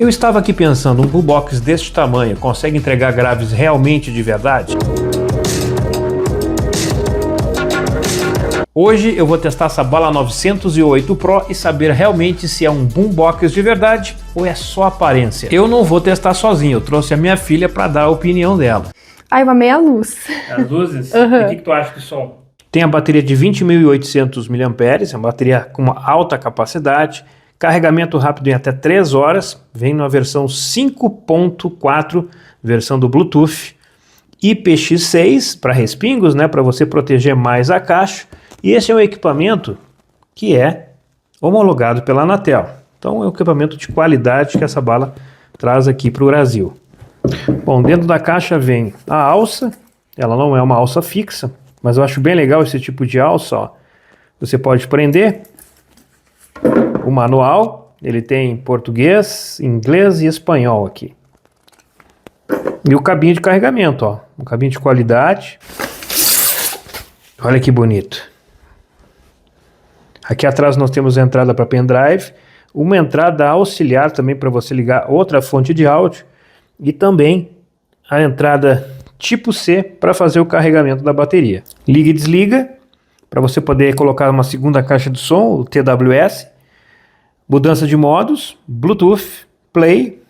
Eu estava aqui pensando, um boombox deste tamanho consegue entregar graves realmente de verdade? Hoje eu vou testar essa Bala 908 Pro e saber realmente se é um boombox de verdade ou é só aparência. Eu não vou testar sozinho, eu trouxe a minha filha para dar a opinião dela. Ai, eu amei a luz. As luzes? Uhum. E o que tu acha do som? Tem a bateria de 20.800 mAh, é uma bateria com uma alta capacidade, carregamento rápido em até 3 horas, vem numa versão 5.4, versão do Bluetooth, IPX6 para respingos, né, para você proteger mais a caixa, e esse é um equipamento que é homologado pela Anatel. Então é um equipamento de qualidade que essa bala traz aqui para o Brasil. Bom, dentro da caixa vem a alça, ela não é uma alça fixa, mas eu acho bem legal esse tipo de alça, ó. Você pode prender o manual, ele tem português, inglês e espanhol aqui. E o cabinho de carregamento, ó, um cabinho de qualidade. Olha que bonito. Aqui atrás nós temos a entrada para pendrive, uma entrada auxiliar também para você ligar outra fonte de áudio e também a entrada tipo C para fazer o carregamento da bateria. Liga e desliga para você poder colocar uma segunda caixa de som, o TWS, mudança de modos, Bluetooth, play,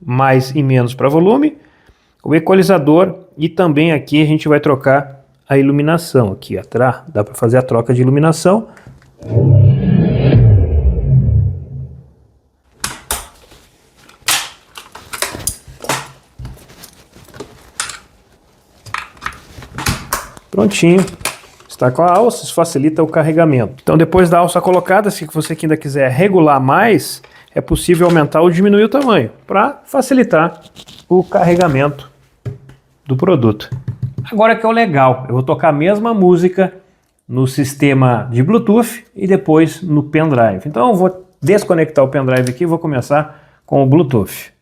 mais e menos para volume, o equalizador e também aqui a gente vai trocar a iluminação aqui atrás, dá para fazer a troca de iluminação. Prontinho, está com a alça, isso facilita o carregamento. Então depois da alça colocada, se você ainda quiser regular mais, é possível aumentar ou diminuir o tamanho, para facilitar o carregamento do produto. Agora que é o legal, eu vou tocar a mesma música no sistema de Bluetooth e depois no pendrive. Então eu vou desconectar o pendrive aqui e vou começar com o Bluetooth.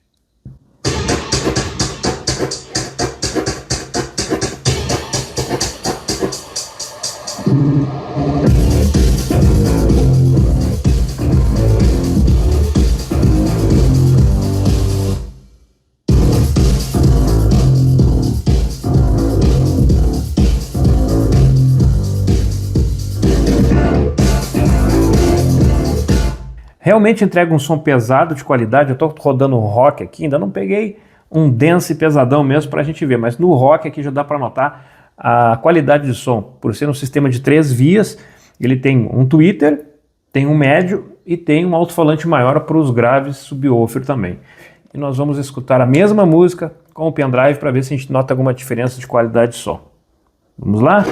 Realmente entrega um som pesado, de qualidade. Eu estou rodando rock aqui, ainda não peguei um dance pesadão mesmo para a gente ver, mas no rock aqui já dá para notar a qualidade de som. Por ser um sistema de 3 vias, ele tem um tweeter, tem um médio e tem um alto-falante maior para os graves subwoofer também. E nós vamos escutar a mesma música com o pendrive para ver se a gente nota alguma diferença de qualidade de som. Vamos lá?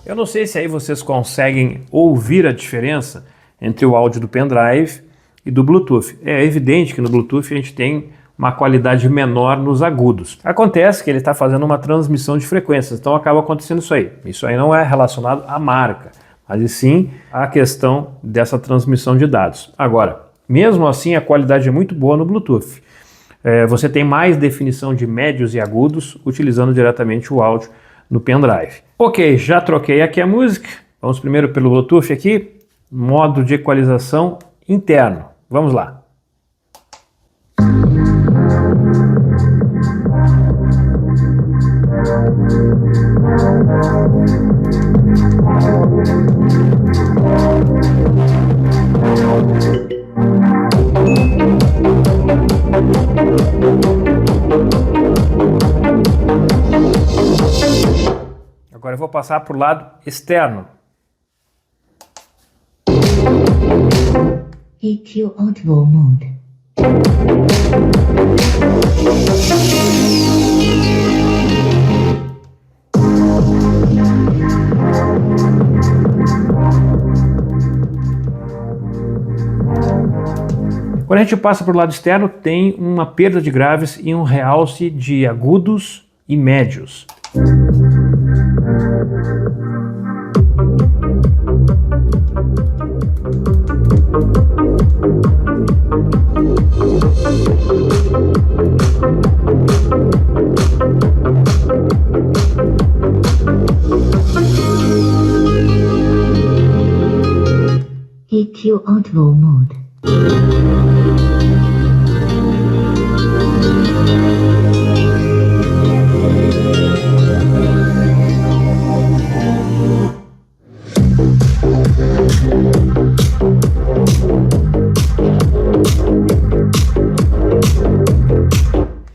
Eu não sei se aí vocês conseguem ouvir a diferença entre o áudio do pendrive e do Bluetooth. É evidente que no Bluetooth a gente tem uma qualidade menor nos agudos. Acontece que ele está fazendo uma transmissão de frequências, então acaba acontecendo isso aí. Isso aí não é relacionado à marca, mas sim à questão dessa transmissão de dados. Agora, mesmo assim a qualidade é muito boa no Bluetooth. Você tem mais definição de médios e agudos utilizando diretamente o áudio no pendrive. Ok, já troquei aqui a música. Vamos primeiro pelo Bluetooth aqui, modo de equalização interno. Vamos lá. Agora eu vou passar para o lado externo. EQ Audible Mode. Quando a gente passa para o lado externo, tem uma perda de graves e um realce de agudos e médios. EQ Audible Mode.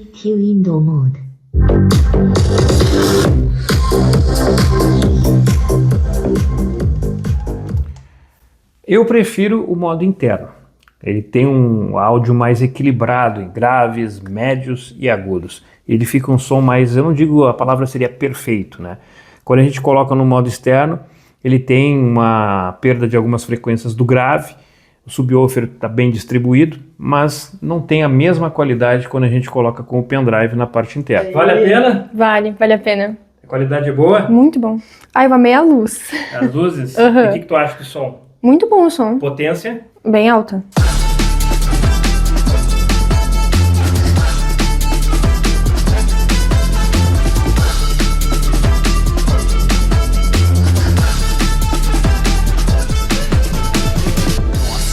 EQ Indoor Mode. Eu prefiro o modo interno. Ele tem um áudio mais equilibrado em graves, médios e agudos. Ele fica um som mais, eu não digo, a palavra seria perfeito, né? Quando a gente coloca no modo externo, ele tem uma perda de algumas frequências do grave, o subwoofer está bem distribuído, mas não tem a mesma qualidade quando a gente coloca com o pendrive na parte interna. Vale a pena? Vale a pena. A qualidade é boa? Muito bom. Ai, eu amei a luz. As luzes? Uhum. E o que tu acha do som? Muito bom o som. Potência? Bem alta.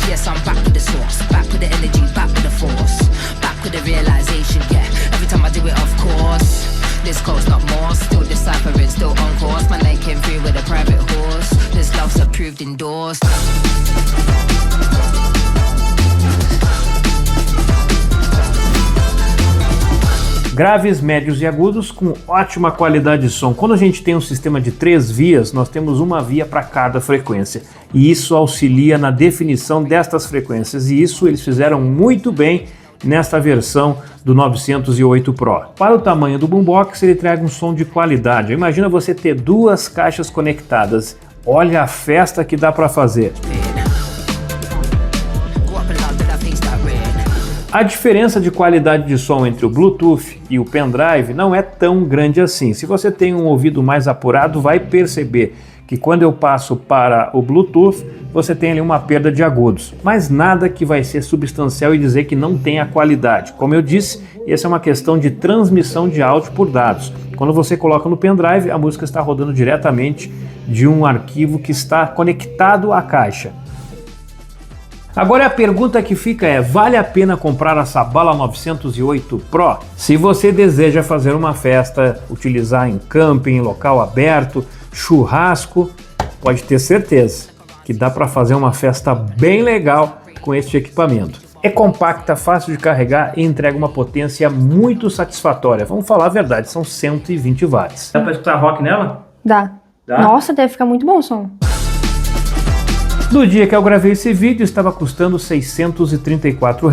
Yes, I'm back with the source, back with the energy, back with the force, back with the realization, yeah. Every time I do it, of course. This code's not more, still deciphering, still on course. My name came through with a private horse. This love's approved indoors. Graves, médios e agudos com ótima qualidade de som. Quando a gente tem um sistema de 3 vias, nós temos uma via para cada frequência. E isso auxilia na definição destas frequências. E isso eles fizeram muito bem nesta versão do 908 Pro. Para o tamanho do boombox, ele entrega um som de qualidade. Imagina você ter 2 caixas conectadas. Olha a festa que dá para fazer. A diferença de qualidade de som entre o Bluetooth e o pendrive não é tão grande assim. Se você tem um ouvido mais apurado, vai perceber que quando eu passo para o Bluetooth, você tem ali uma perda de agudos. Mas nada que vai ser substancial e dizer que não tem a qualidade. Como eu disse, essa é uma questão de transmissão de áudio por dados. Quando você coloca no pendrive, a música está rodando diretamente de um arquivo que está conectado à caixa. Agora a pergunta que fica é, vale a pena comprar a Sabala 908 Pro? Se você deseja fazer uma festa, utilizar em camping, em local aberto, churrasco, pode ter certeza que dá para fazer uma festa bem legal com este equipamento. É compacta, fácil de carregar e entrega uma potência muito satisfatória. Vamos falar a verdade, são 120 watts. Dá para escutar rock nela? Dá. Nossa, deve ficar muito bom o som. No dia que eu gravei esse vídeo, estava custando R$ 634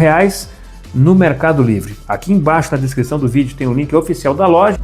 no Mercado Livre. Aqui embaixo na descrição do vídeo tem o link oficial da loja.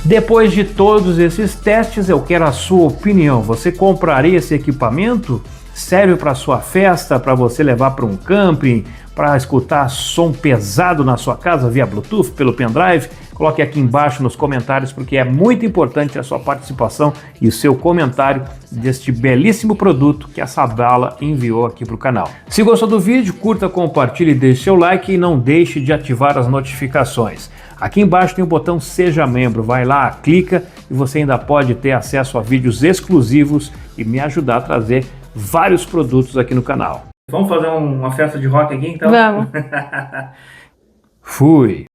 Depois de todos esses testes, eu quero a sua opinião. Você compraria esse equipamento? Serve para sua festa, para você levar para um camping, para escutar som pesado na sua casa via Bluetooth, pelo pendrive? Coloque aqui embaixo nos comentários, porque é muito importante a sua participação e o seu comentário deste belíssimo produto que a Sabala enviou aqui para o canal. Se gostou do vídeo, curta, compartilhe, deixe seu like e não deixe de ativar as notificações. Aqui embaixo tem o botão Seja Membro, vai lá, clica e você ainda pode ter acesso a vídeos exclusivos e me ajudar a trazer vários produtos aqui no canal. Vamos fazer uma festa de rock aqui então? Vamos. Fui!